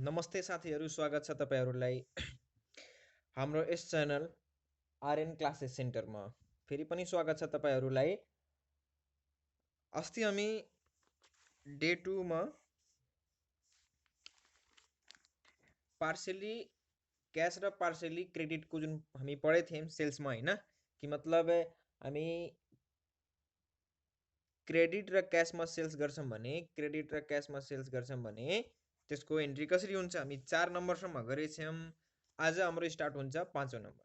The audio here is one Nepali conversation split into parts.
नमस्ते साथीहरू, स्वागत छ तपाईहरुलाई हाम्रो यस च्यानल आरएन क्लासेस सेन्टरमा। फेरि पनि स्वागत छ तपाईहरुलाई। अस्ति हामी डे 2 मा पार्शियली क्याश र पार्शियली क्रेडिटको जुन हामी पढे थियौं सेल्समा हैन कि मतलब हामी क्रेडिट र क्याशमा सेल्स गर्छौं भने क्रेडिट र क्याशमा सेल्स गर्छौं भने त्यसको एन्ट्री कसरी हुन्छ हामी 4 नम्बरसम्म गरेछौं। आज हाम्रो स्टार्ट हुन्छ 5 औं नम्बर।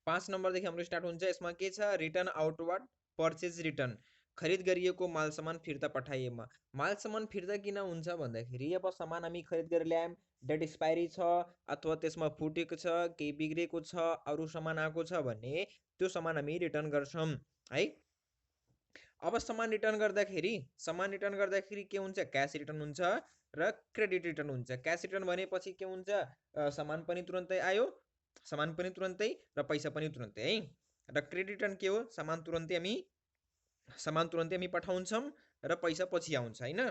5 नम्बरदेखि हाम्रो स्टार्ट हुन्छ। यसमा के छ? रिटर्न आउटवर्ड पर्चेज रिटर्न, खरिद गरिएको माल सामान फिर्ता पठाइएमा। माल सामान फिर्ता किन हुन्छ भन्दाखेरि अब सामान हामी खरिद गरेर ल्यायौं, डेट एक्सपायरी छ अथवा त्यसमा फुटेको छ, केही बिग्रेको छ, अरु सामान आएको छ भने त्यो सामान हामी रिटर्न गर्छौं है। अब सामान रिटर्न गर्दाखेरि के हुन्छ? क्याश रिटर्न हुन्छ र क्रेडिट रिटर्न हुन्छ। क्याश रिटर्न भनेपछि के हुन्छ? सामान पनि तुरन्तै आयो, सामान पनि तुरन्तै र पैसा पनि तुरन्तै है। र क्रेडिट रिटर्न के हो? सामान तुरन्तै हामी पठाउँछौं र पैसा पछि आउँछ हैन।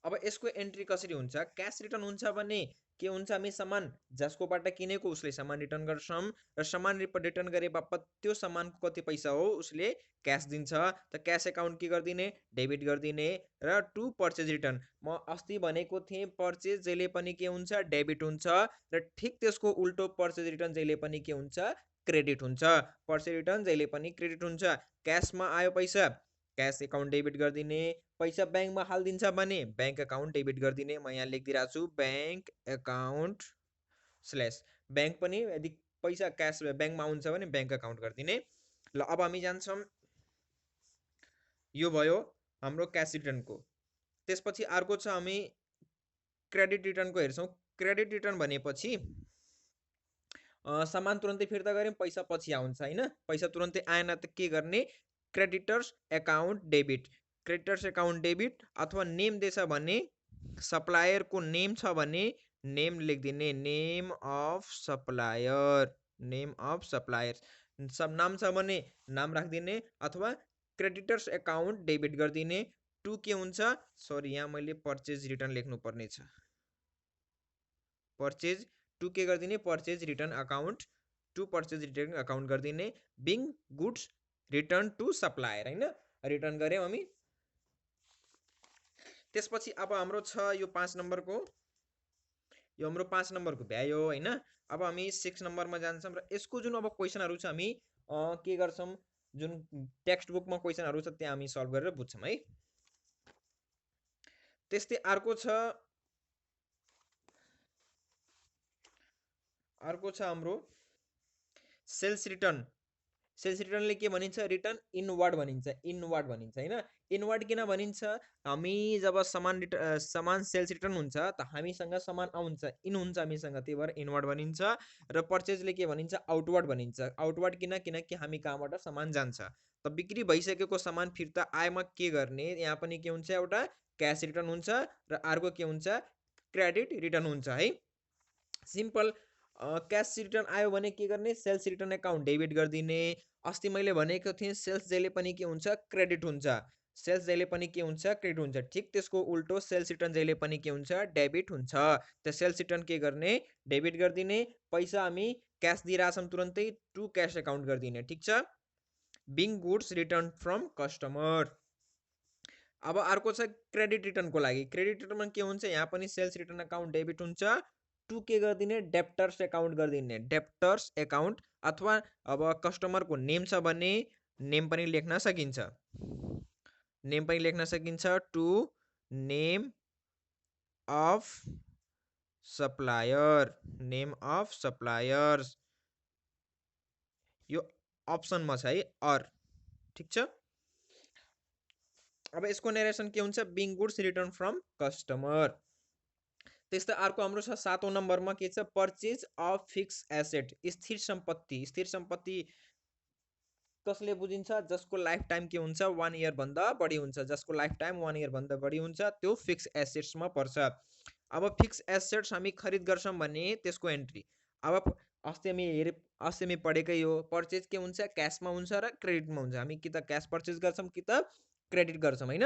अब यसको एन्ट्री कसरी हुन्छ? क्याश रिटर्न हुन्छ भने के हुन्छ? हामी सामान जसकोबाट किनेको उसले सामान रिटर्न गर्छौं र सामान रिटर्न गरे बापत त्यो सामानको कति पैसा हो उसले क्याश दिन्छ। त क्याश एकाउन्ट के गर्दिने? डेबिट गर्दिने। र टु पर्चेज रिटर्न, म अस्ति भनेको थिएँ पर्चेज जहिले पनि के हुन्छ? डेबिट हुन्छ र ठीक त्यसको उल्टो पर्चेज रिटर्न जहिले पनि के हुन्छ? क्रेडिट हुन्छ। पर्चेज रिटर्न जहिले पनि क्रेडिट हुन्छ। क्याशमा आयो पैसा, क्याश एकाउन्ट डेबिट गर्दिने। पैसा ब्याङ्कमा हालिदिन्छ भने ब्याङ्क एकाउन्ट डेबिट गर्दिने। म यहाँ लेखिदिरहेको छु ब्याङ्क एकाउन्ट स्ल्यास ब्याङ्क पनि यदि पैसा क्याश ब्याङ्कमा आउँछ भने ब्याङ्क एकाउन्ट गर्दिने। ल अब हामी जान्छौँ, यो भयो हाम्रो क्याश रिटर्नको। त्यसपछि अर्को छ हामी क्रेडिट रिटर्नको हेर्छौँ। क्रेडिट रिटर्न भनेपछि सामान तुरन्तै फिर्ता गर्यौं, पैसा पछि आउँछ हैन। पैसा तुरन्तै आएन त के गर्ने? Creditors account debit. Creditors account debit अथवा नेम दिएछ भने सप्लायरको नेम छ भने नेम लेखिदिने, name of supplier, name of supplier. सब नाम छ भने नाम राखिदिने अथवा क्रेडिटर्स एकाउन्ट डेबिट गर्दिने। टु के हुन्छ? सरी, यहाँ मैले पर्चेज रिटर्न लेख्नु पर्ने छ। पर्चेज टु के गर्दिने? Purchase return account, to purchase return account गर्दिने। Being goods return to supplier हैन, रिटर्न गर्यौं हामी। त्यसपछि अब हाम्रो छ यो 5 नम्बरको, यो हाम्रो 5 नम्बरको भ्यायो हैन। अब हामी 6 नम्बरमा जान्छौं र यसको जुन अब क्वेशनहरु छ हामी के गर्छौं? जुन टेक्स्ट बुकमा क्वेशनहरु छ त्यहाँ हामी सल्भ गरेर बुझ्छौं है। त्यस्तै अर्को छ हाम्रो सेल्स रिटर्न। सेल्स रिटर्नले के भनिन्छ? रिटर्न इनवर्ड भनिन्छ, इनवर्ड भनिन्छ हैन। इनवर्ड किन भनिन्छ? हामी जब सामान सेल्स रिटर्न हुन्छ त हामीसँग सामान आउँछ, इन हुन्छ हामीसँग, त्यही भएर इनवर्ड भनिन्छ। र पर्चेजले के भनिन्छ? आउटवर्ड भनिन्छ। आउटवर्ड किनकि हामी कहाँबाट सामान जान्छ। त बिक्री भइसकेको सामान फिर्ता आएमा के गर्ने? यहाँ पनि के हुन्छ? एउटा क्याश रिटर्न हुन्छ र अर्को के हुन्छ? क्रेडिट रिटर्न हुन्छ है। सिम्पल। क्याश रिटर्न आयो भने के गर्ने? सेल्स रिटर्न एकाउन्ट डेबिट गर्दिने। अस्ति मैले भनेको थिएँ सेल्स जहिले पनि के हुन्छ? क्रेडिट हुन्छ। सेल्स जहिले पनि के हुन्छ? क्रेडिट हुन्छ। ठीक त्यसको उल्टो सेल्स रिटर्न जहिले पनि के हुन्छ? डेबिट हुन्छ। त सेल्स रिटर्न के गर्ने? डेबिट गर्दिने। पैसा हामी क्याश दिइरहेछौँ तुरन्तै, टु क्याश एकाउन्ट गर्दिने। ठीक छ। Being goods return from customer. अब अर्को छ क्रेडिट रिटर्नको लागि। क्रेडिट रिटर्नमा के हुन्छ? यहाँ पनि सेल्स रिटर्न एकाउन्ट डेबिट हुन्छ। टु के गर्दिने? डेप्टर्स एकाउन्ट गर्दिने। डेप्टर्स एकाउन्ट अथवा अब कस्टमरको नेम छ भने नेम पनि लेख्न सकिन्छ, नेम पनि लेख्न सकिन्छ। To name of supplier, name of suppliers, यो अप्सनमा छ है, अर। ठीक छ। अब यसको नरेसन के हुन्छ? Being goods return from customer. त्यस्तै अर्को हाम्रो छ 7 औं नम्बरमा के छ? पर्चेज अफ फिक्स एसेट, स्थिर सम्पत्ति। स्थिर सम्पत्ति कसले बुझिन्छ? जसको लाइफ टाइम के हुन्छ? 1 इयर भन्दा बढी हुन्छ। जसको लाइफ टाइम 1 इयर भन्दा बढी हुन्छ त्यो फिक्स एसेट्समा पर्छ। अब फिक्स एसेट्स हामी खरिद गर्छौं भने त्यसको एन्ट्री। अब अस्ति हामी पढेकै हो। पर्चेज के हुन्छ? क्याशमा हुन्छ र क्रेडिटमा हुन्छ। हामी कि त क्याश पर्चेज गर्छौं कि त क्रेडिट गर्छौं हैन।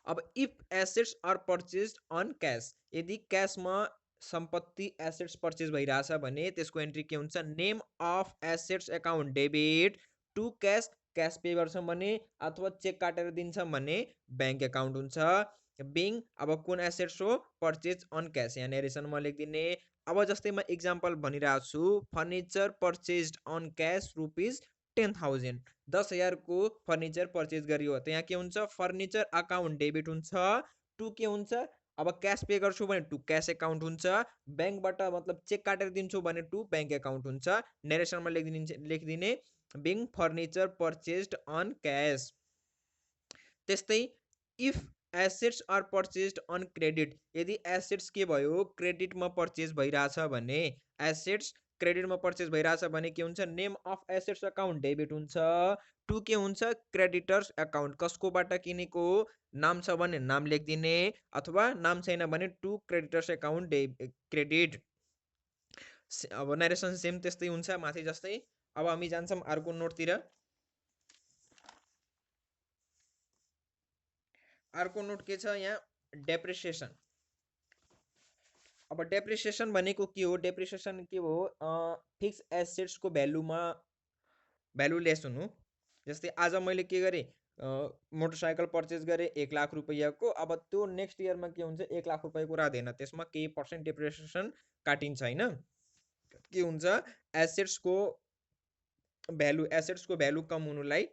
अब if assets are purchased on cash, यदि क्यासमा सम्पत्ति एसेट्स पर्चेज भइरहेछ भने त्यसको एन्ट्री के हुन्छ, name of assets account debit to cash, cash pay गर्छौँ भने अथवा चेक काटेर दिन्छौँ भने ब्याङ्क एकाउन्ट हुन्छ। बिङ अब कुन एसेट्स हो, पर्चेज अन क्यास, यहाँ नेरेसनमा लेखिदिने। अब जस्तै म इक्जाम्पल भनिरहेको छु, furniture purchased on cash rupees 10,000, 10,000 को फर्निचर पर्चेज गरियो, त यहाँ के हुन्छ, फर्निचर अकाउन्ट डेबिट हुन्छ टु के हुन्छ, अब क्यास पे गर्छु भने टु क्यास एकाउन्ट हुन्छ, ब्याङ्कबाट मतलब चेक काटेर दिन्छु भने टु ब्याङ्क एकाउन्ट हुन्छ। नेरेसनमा लेखिदिने being furniture purchased on cash. त्यस्तै if assets are purchased on credit, यदि एसेट्स के भयो, क्रेडिटमा पर्चेज भइरहेछ भने, एसेट्स क्रेडिटमा पर्चेज भइरहेछ भने के हुन्छ, name of assets account debit हुन्छ टु के हुन्छ, क्रेडिटर्स एकाउन्ट, कसकोबाट किनेको नाम छ भने नाम लेखिदिने, अथवा नाम छैन भने टु क्रेडिटर्स एकाउन्ट क्रेडिट। अब नरेसन सेम त्यस्तै हुन्छ माथि जस्तै। अब हामी जान्छौँ अर्को नोटतिर। अर्को नोट के छ यहाँ, डेप्रिसिएसन। अब डेप्रिसिएसन भनेको के हो, डेप्रिसिएसन के हो, फिक्स एसेट्सको भ्यालुमा भ्यालु लेस हुनु। जस्तै आज मैले के गरेँ, मोटरसाइकल पर्चेज गरेँ 1 लाख रुपैयाँको, अब त्यो नेक्स्ट इयरमा के हुन्छ, 1 लाख रुपैयाँको रहँदैन, त्यसमा केही पर्सेन्ट डेप्रिसिएसन काटिन्छ होइन। के हुन्छ, एसेट्सको भ्यालु कम हुनुलाई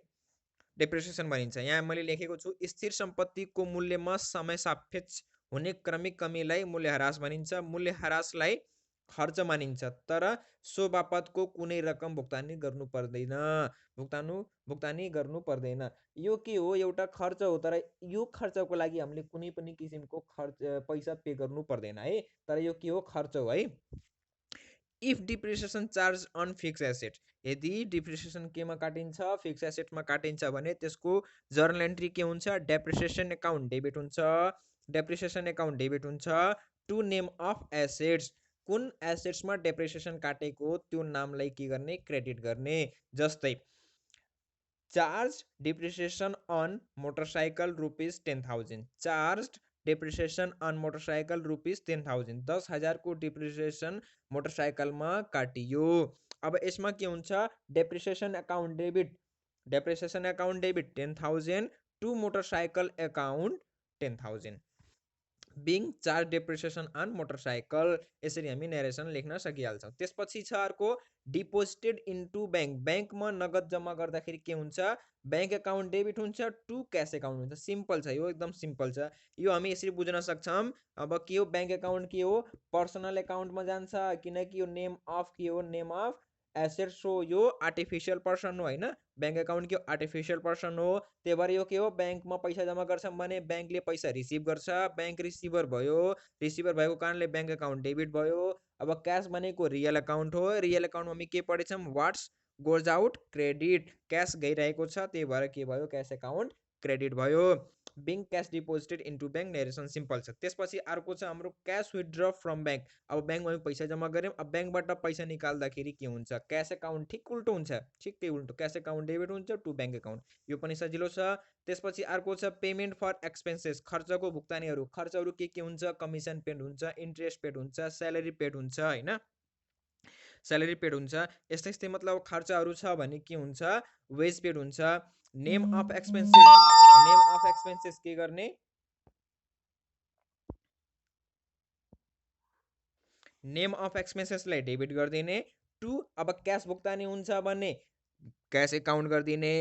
डेप्रिसिएसन भनिन्छ। यहाँ मैले लेखेको छु, स्थिर सम्पत्तिको मूल्यमा समय सापेक्ष हुने क्रमिक कमीलाई मूल्यह्रास भनिन्छ। मूल्यह्रासलाई खर्च मानिन्छ, तर सो बापतको कुनै रकम भुक्तानी गर्नु पर्दैन, भुक्तानी गर्नु पर्दैन। यो के हो, एउटा खर्च हो, तर यो खर्चको लागि हामीले कुनै पनि किसिमको पैसा पे गर्नु पर्दैन है, तर यो के हो, खर्च हो है। If depreciation charge on fix asset, यदि डिप्रिसिएसन केमा काटिन्छ, फिक्स एसेटमा काटिन्छ भने त्यसको जर्नल एन्ट्री के हुन्छ, डेप्रिसिएसन एकाउन्ट डेबिट हुन्छ। डेप्रिसिएसन एकाउन्ट डेबिट हुन्छ टु नेम अफ एसेट्स, कुन एसेट्समा डेप्रिसिएसन काटेको त्यो नामलाई के गर्ने, क्रेडिट गर्ने। जस्तै charge depreciation on motorcycle rupees 10,000, charge depreciation on motorcycle rupees 10,000, 10,000 को डिप्रिसिएसन मोटरसाइकलमा काटियो। अब यसमा के हुन्छ, depreciation account debit, depreciation account debit 10,000 to motorcycle account 10,000, being charge depreciation on motorcycle. यसरी हामी नेरेसन लेख्न सकिहाल्छौँ। त्यसपछि छ अर्को, डिपोजिटेड इन्टु ब्याङ्क, ब्याङ्कमा नगद जम्मा गर्दाखेरि के हुन्छ, ब्याङ्क एकाउन्ट डेबिट हुन्छ टु क्यास एकाउन्ट हुन्छ। सिम्पल छ यो, एकदम सिम्पल छ यो, हामी यसरी बुझ्न सक्छौँ। अब के हो, ब्याङ्क एकाउन्ट के हो, पर्सनल एकाउन्टमा जान्छ, किनकि यो नेम अफ के हो, नेम अफ एसेट्स हो, यो आर्टिफिसियल पर्सन हो होइन, ब्याङ्क एकाउन्ट के हो, आर्टिफिसियल पर्सन हो। त्यही भएर यो के हो, ब्याङ्कमा पैसा जम्मा गर्छौँ भने ब्याङ्कले पैसा रिसिभ गर्छ, ब्याङ्क रिसिभर भयो, रिसिभर भएको कारणले ब्याङ्क एकाउन्ट डेबिट भयो। अब क्यास भनेको रियल एकाउन्ट हो, रियल एकाउन्टमा हामी के पढेछौँ, what's goes out credit, cash गइरहेको छ, त्यही भएर के भयो, क्यास एकाउन्ट क्रेडिट भयो। Being cash deposited into bank, narration simple छ। त्यसपछि अर्को छ हाम्रो क्यास विथड्र फ्रम ब्याङ्क। अब ब्याङ्कमा हामी पैसा जम्मा गऱ्यौँ, अब ब्याङ्कबाट पैसा निकाल्दाखेरि के हुन्छ, क्यास एकाउन्ट ठिक उल्टो हुन्छ, ठिकै उल्टो, क्यास एकाउन्ट डेबिट हुन्छ टु ब्याङ्क एकाउन्ट, यो पनि सजिलो छ। त्यसपछि अर्को छ पेमेन्ट फर एक्सपेन्सेस, खर्चको भुक्तानीहरू, खर्चहरू के हुन्छ, कमिसन पेड हुन्छ, इन्ट्रेस्ट पेड हुन्छ, स्यालेरी पेड हुन्छ होइन, स्यालेरी पेड हुन्छ। यस्तै यस्तै मतलब खर्चहरू छ भने के हुन्छ, वेज पेड हुन्छ। Name of expenses, name of expenses के गर्ने, नेम अफ एक्सपेन्सेसलाई डेबिट गरिदिने टु, अब क्यास भुक्तानी हुन्छ भने क्यास एकाउन्ट गरिदिने,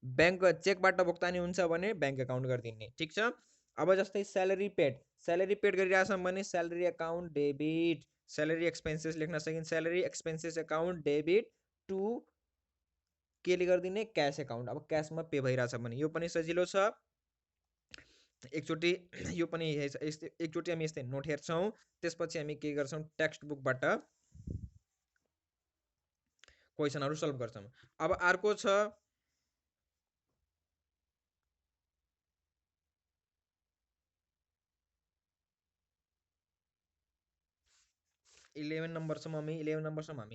ब्याङ्क चेकबाट भुक्तानी हुन्छ भने ब्याङ्क एकाउन्ट गरिदिने, ठिक छ। अब जस्तै स्यालेरी पेड गरिरहेछौँ भने salary account debit, salary expenses लेख्न सकिन्छ, salary expenses account debit to केले गरिदिने, क्यास एकाउन्ट। अब क्यासमा पे भइरहेछ भने यो पनि सजिलो छ। एकचोटि यो पनि एकचोटि हामी यस्तै नोट हेर्छौँ, त्यसपछि हामी के गर्छौँ, टेक्स्ट बुकबाट क्वेसनहरू सल्भ गर्छौँ। अब अर्को छ 11 नम्बरसम्म हामी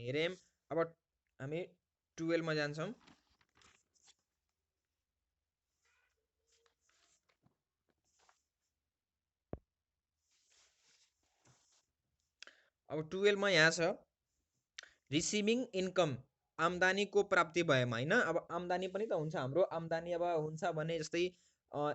हेऱ्यौँ। अब हामी 12 मा जान्छौँ। अब 12 मा यहाँ छ रिसिभिङ इन्कम, आम्दानीको प्राप्ति भएमा होइन। अब आम्दानी पनि त हुन्छ हाम्रो, आम्दानी अब हुन्छ भने जस्तै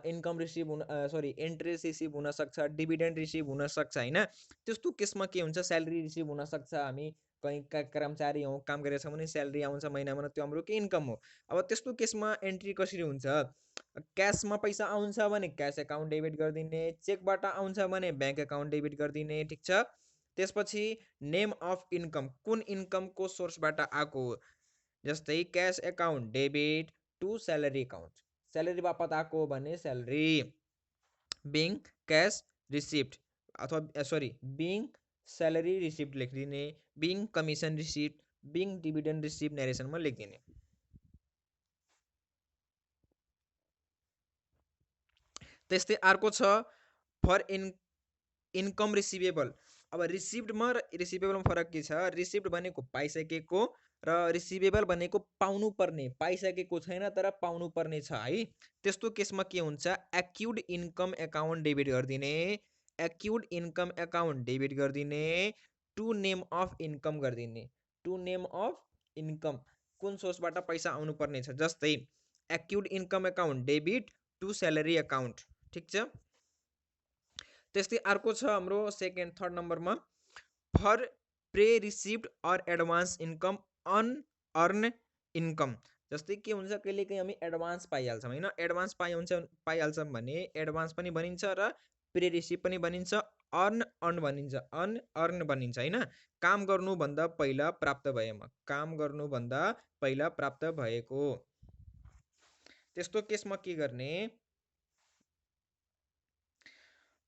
इन्कम रिसिभ हुन सरी इन्ट्रेस्ट रिसिभ हुनसक्छ, डिभिडेन्ड रिसिभ हुनसक्छ होइन। त्यस्तो केसमा के हुन्छ स्यालेरी रिसिभ हुनसक्छ, हामी कहीँ कर्मचारी हौँ काम गरेछौँ भने स्यालेरी आउँछ महिनामा, त्यो हाम्रो के इन्कम हो। अब त्यस्तो केसमा एन्ट्री कसरी हुन्छ, क्यासमा पैसा आउँछ भने क्यास एकाउन्ट डेबिट गरिदिने, चेकबाट आउँछ भने ब्याङ्क एकाउन्ट डेबिट गरिदिने, ठिक छ। त्यसपछि नेम अफ इन्कम, कुन इन्कमको सोर्सबाट आएको हो, जस्तै cash account debit to salary account, salary बापत आएको हो भने स्यालेरी, बिङ क्यास रिसिप्ट अथवा सरी बिङ स्यालेरी रिसिप्ट लेखिदिने, being commission receipt, being dividend receipt नेरेसनमा लेखिदिने। त्यस्तै अर्को छ फर इन्कम रिसिभेबल। अब रिसिप्टमा र रिसिभेबलमा फरक के छ, रिसिप्ट भनेको पाइसकेको र रिसिभेबल भनेको पाउनु पर्ने, पाइसकेको छैन तर पाउनु पर्ने छ है। त्यस्तो केसमा के हुन्छ, एक्युड इन्कम एकाउन्ट डेबिट गरिदिने, एक्युड इन्कम एकाउन्ट डेबिट गरिदिने, टु नेम अफ इन्कम गरिदिने, टु नेम अफ इन्कम, कुन सोर्सबाट पैसा आउनु पर्ने छ, जस्तै accrued income account debit to salary account, ठिक छ। त्यस्तै अर्को छ हाम्रो सेकेन्ड थर्ड नम्बरमा for pre received or advance income unearned income. जस्तै के हुन्छ कहिलेकाहीँ हामी एडभान्स पाइहाल्छौँ होइन, एडभान्स पाइहाल्छौँ भने एडभान्स पनि भनिन्छ र प्रे रिसिप्ट पनि भनिन्छ, अन भनिन्छ, अनअर्न भनिन्छ होइन। काम गर्नुभन्दा पहिला प्राप्त भएमा, काम गर्नुभन्दा पहिला प्राप्त भएको। त्यस्तो केसमा के गर्ने,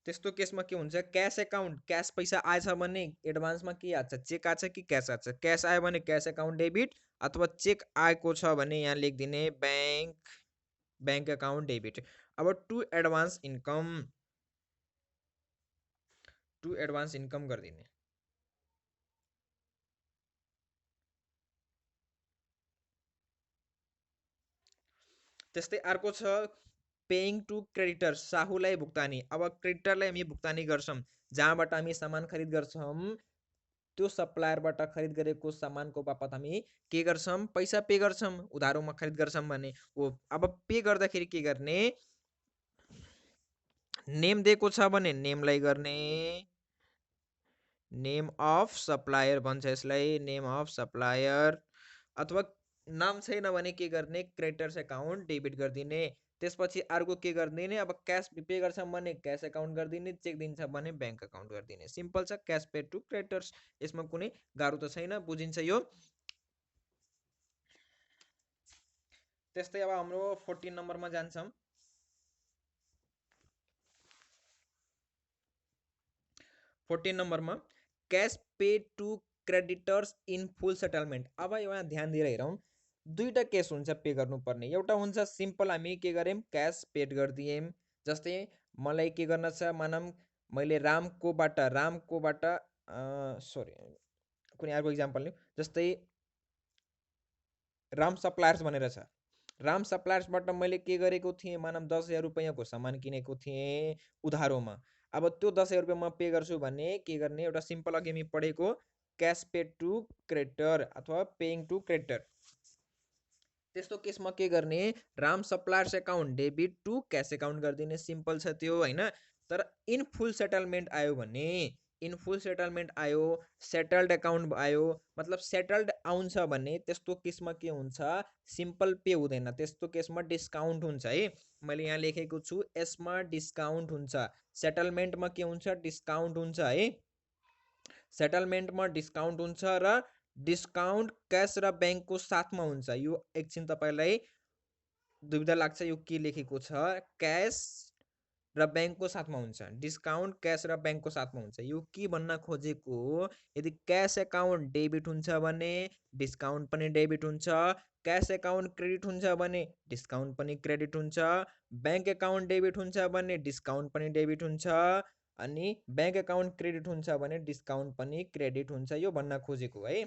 त्यस्तो केसमा के हुन्छ, क्यास एकाउन्ट, क्यास पैसा आएछ भने एडभान्समा के आछ, चेक आछ कि क्यास आछ, क्यास आयो भने क्यास एकाउन्ट डेबिट, अथवा चेक आएको छ भने यहाँ लेखिदिने ब्याङ्क एकाउन्ट डेबिट। अब टु एडभान्स इन्कम गरिदिने। त्यस्तै अर्को छ पेइङ टु क्रेडिटर, साहुलाई भुक्तानी। अब क्रेडिटरलाई हामी भुक्तानी गर्छौँ, जहाँबाट हामी सामान खरिद गर्छौँ त्यो सप्लायरबाट खरिद गरेको सामानको बापत हामी के गर्छौँ, पैसा पे गर्छौँ, उधारोमा खरिद गर्छौँ भने हो। अब पे गर्दाखेरि के गर्ने, नेम दिएको छ भने नेमलाई गर्ने, नेम अफ सप्लायर भन्छ यसलाई, नेम अफ सप्लायर, अथवा नाम छैन भने के गर्ने, क्रेडिटर्स एकाउन्ट डेबिट गरिदिने। त्यसपछि अर्को के गरिदिने, अब क्यास पे गर्छौँ भने क्यास एकाउन्ट गरिदिने, चेक दिन्छ भने ब्याङ्क एकाउन्ट गरिदिने। सिम्पल छ, क्यास पे टु क्रेडिटर्स, यसमा कुनै गाह्रो त छैन, बुझिन्छ यो। त्यस्तै अब हाम्रो 14 नम्बरमा जान्छौँ। 14 नम्बरमा cash pay to creditors in full settlement. अब यहाँ ध्यान दिएर हेरौँ, दुईवटा केस हुन्छ पे गर्नुपर्ने। एउटा हुन्छ सिम्पल हामी के गर्यौँ, क्यास पेड गरिदियौँ, जस्तै मलाई के गर्न छ, मानौँ मैले रामकोबाट सरी कुनै अर्को इक्जाम्पल लिउँ, जस्तै राम सप्लायर्स भनेर छ, राम सप्लायर्सबाट मैले के गरेको थिएँ, मानौँ 10,000 रुपियाँको सामान किनेको थिएँ उधारोमा। अब त्यो 10,000 रुपियाँ म पे गर्छु भने के गर्ने, एउटा सिम्पल अघि हामी पढेको क्यास पेड टु क्रेडिटर अथवा पेइङ टु क्रेडिटर। त्यस्तो केसमा के गर्ने, Ram suppliers account debit to cash account गरिदिने, सिम्पल छ त्यो होइन। तर इन फुल सेटलमेन्ट आयो भने, इन फुल सेटलमेन्ट आयो, सेटल्ड एकाउन्ट आयो, मतलब सेटल्ड आउँछ भने त्यस्तो केसमा के हुन्छ, सिम्पल पे हुँदैन, त्यस्तो केसमा डिस्काउन्ट हुन्छ है। मैले यहाँ लेखेको छु, यसमा डिस्काउन्ट हुन्छ, सेटलमेन्टमा के हुन्छ, डिस्काउन्ट हुन्छ है। सेटलमेन्टमा डिस्काउन्ट हुन्छ र डिस्काउन्ट क्यास र ब्याङ्कको साथमा हुन्छ। यो एकछिन तपाईँलाई दुविधा लाग्छ, यो के लेखेको छ, क्यास र ब्याङ्कको साथमा हुन्छ, डिस्काउन्ट क्यास र ब्याङ्कको साथमा हुन्छ। यो के भन्न खोजेको, यदि क्यास एकाउन्ट डेबिट हुन्छ भने डिस्काउन्ट पनि डेबिट हुन्छ, क्यास एकाउन्ट क्रेडिट हुन्छ भने डिस्काउन्ट पनि क्रेडिट हुन्छ, ब्याङ्क एकाउन्ट डेबिट हुन्छ भने डिस्काउन्ट पनि डेबिट हुन्छ, अनि ब्याङ्क एकाउन्ट क्रेडिट हुन्छ भने डिस्काउन्ट पनि क्रेडिट हुन्छ, यो भन्न खोजेको है।